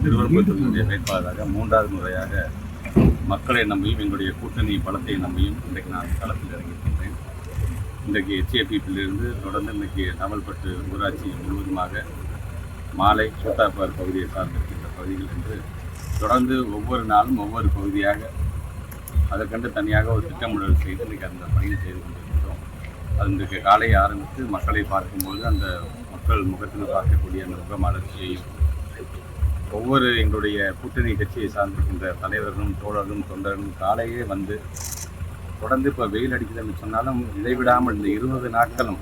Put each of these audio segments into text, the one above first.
திருவரம்பூர் தொகுதியுடைய வேட்பாளராக 3வது முறையாக மக்களை நம்பியும் எங்களுடைய கூட்டணி பலத்தை நம்பியும் இன்றைக்கு நான் களத்தில் இறங்கியிருக்கின்றேன். இன்றைக்கு HAPப்பிலிருந்து தொடர்ந்து இன்றைக்கு நாவல்பட்டு ஊராட்சி முழுவதுமாக மாலை சூத்தாப்பார் பகுதியை சார்ந்திருக்கின்ற பகுதிகள் என்று தொடர்ந்து ஒவ்வொரு நாளும் ஒவ்வொரு பகுதியாக அதற்கென்று தனியாக ஒரு திட்டமிடல் செய்து இன்றைக்கு அந்த பணியை செய்து கொண்டிருக்கிறோம். அது இன்றைக்கு காலை ஆரம்பித்து மக்களை பார்க்கும்போது அந்த மக்கள் முகத்தில் பார்க்கக்கூடிய அந்த முகமலர்ச்சியையும் ஒவ்வொரு எங்களுடைய கூட்டணி கட்சியை சார்ந்திருக்கின்ற தலைவர்களும் தோழர்களும் தொண்டர்களும் காலையே வந்து தொடர்ந்து இப்போ வெயில் அடிக்குதுன்னு சொன்னாலும் இடைவிடாமல் இந்த 20 நாட்களும்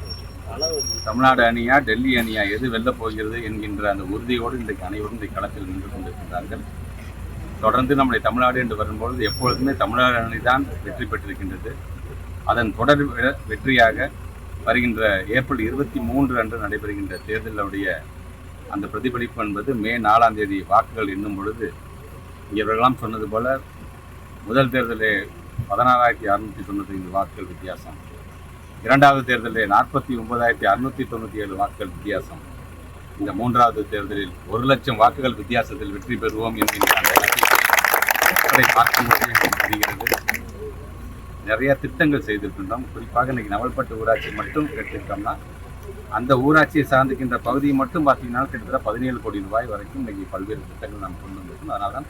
தமிழ்நாடு அணியா டெல்லி அணியா எது வெல்லப் போகிறது என்கின்ற அந்த உறுதியோடு இன்றைக்கு அனைவரும் இந்த களத்தில் நின்று கொண்டிருக்கின்றார்கள். தொடர்ந்து நம்முடைய தமிழ்நாடு என்று வரும்பொழுது எப்பொழுதுமே தமிழ்நாடு அணி தான் வெற்றி பெற்றிருக்கின்றது. அதன் தொடர் வெற்றியாக வருகின்ற ஏப்ரல் 23 அன்று நடைபெறுகின்ற தேர்தலுடைய அந்த பிரதிபலிப்பு என்பது மே 4ஆம் தேதி வாக்குகள் எண்ணும் பொழுது இவர்களெல்லாம் சொன்னது போல முதல் தேர்தலே 16,695 வாக்குகள் வித்தியாசம், 2வது தேர்தலிலே 49,697 வாக்குகள் வித்தியாசம், இந்த 3வது தேர்தலில் 1 லட்சம் வாக்குகள் வித்தியாசத்தில் வெற்றி பெறுவோம் என்கின்ற அந்த மக்களை பார்க்கும்போது தெரிகிறது. நிறைய திட்டங்கள் செய்திருக்கின்றோம். குறிப்பாக இன்றைக்கி நவல்பட்டு ஊராட்சி மட்டும் எடுத்துக்கிட்டோம்னா அந்த ஊராட்சியை சார்ந்திருக்கின்ற பகுதியை மட்டும் பார்த்தீங்கன்னா கிட்டத்தட்ட 17 கோடி ரூபாய் வரைக்கும் இன்றைக்கி பல்வேறு திட்டங்கள் நாம் கொண்டு வந்திருக்கோம். அதனால தான்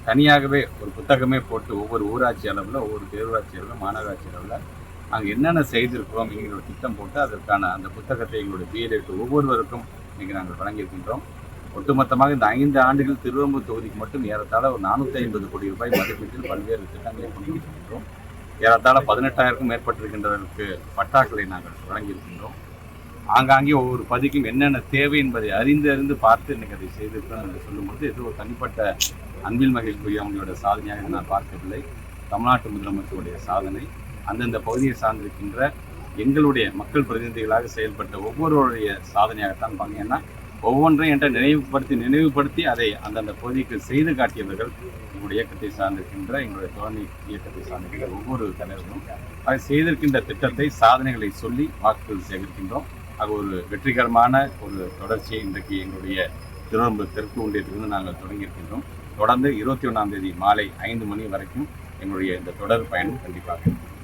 தனியாகவே ஒரு புத்தகமே போட்டு ஒவ்வொரு ஊராட்சி அளவில், ஒவ்வொரு பேரூராட்சி அளவில், மாநகராட்சி அளவில் நாங்கள் என்னென்ன செய்திருக்கிறோம் என்கிற திட்டம் போட்டு அதற்கான அந்த புத்தகத்தை எங்களுடைய பிஎல்ஏக்கு ஒவ்வொருவருக்கும் இன்றைக்கி நாங்கள் வழங்கியிருக்கின்றோம். ஒட்டுமொத்தமாக இந்த 5 ஆண்டுகள் திருவரம்பூர் தொகுதிக்கு மட்டும் ஏறத்தாழ ஒரு 450 கோடி ரூபாய் மதிப்பீட்டில் பல்வேறு திட்டங்களை கொண்டிருக்கின்றோம். ஏறத்தாழ 18,000க்கும் மேற்பட்டிருக்கின்றவர்களுக்கு பட்டாக்களை நாங்கள் வழங்கியிருக்கின்றோம். ஆங்காங்கே ஒவ்வொரு பதிக்கும் என்னென்ன தேவை என்பதை அறிந்து பார்த்து இன்றைக்கு அதை செய்திருக்கிறோம் என்று சொல்லும்போது இது ஒரு தனிப்பட்ட அன்பில் மகிழ்ச்சிக்குரிய அவங்களோட சாதனையாக நான் பார்க்கவில்லை. தமிழ்நாட்டு முதலமைச்சருடைய சாதனை, அந்தந்த பகுதியை சார்ந்திருக்கின்ற எங்களுடைய மக்கள் பிரதிநிதிகளாக செயல்பட்ட ஒவ்வொருவருடைய சாதனையாகத்தான் பாங்க. ஏன்னா ஒவ்வொன்றையும் என்ற நினைவுபடுத்தி அதை அந்தந்த பகுதிக்கு செய்து காட்டியவர்கள் எங்களுடைய இயக்கத்தை சார்ந்திருக்கின்ற எங்களுடைய தோழமை இயக்கத்தை சார்ந்திருக்கின்ற ஒவ்வொரு தலைவர்களும் அதை செய்திருக்கின்ற திட்டத்தை சாதனைகளை சொல்லி வாக்குகள் சேகரிக்கின்றோம். அது ஒரு வெற்றிகரமான ஒரு தொடர்ச்சியை இன்றைக்கு எங்களுடைய திருவரம்பூர் தெற்கு ஒன்றியத்திலிருந்து நாங்கள் தொடங்கியிருக்கின்றோம். தொடர்ந்து 21ஆம் தேதி மாலை 5 மணி வரைக்கும் எங்களுடைய இந்த தொடர் பயணம் கண்டிப்பாக இருக்கும்.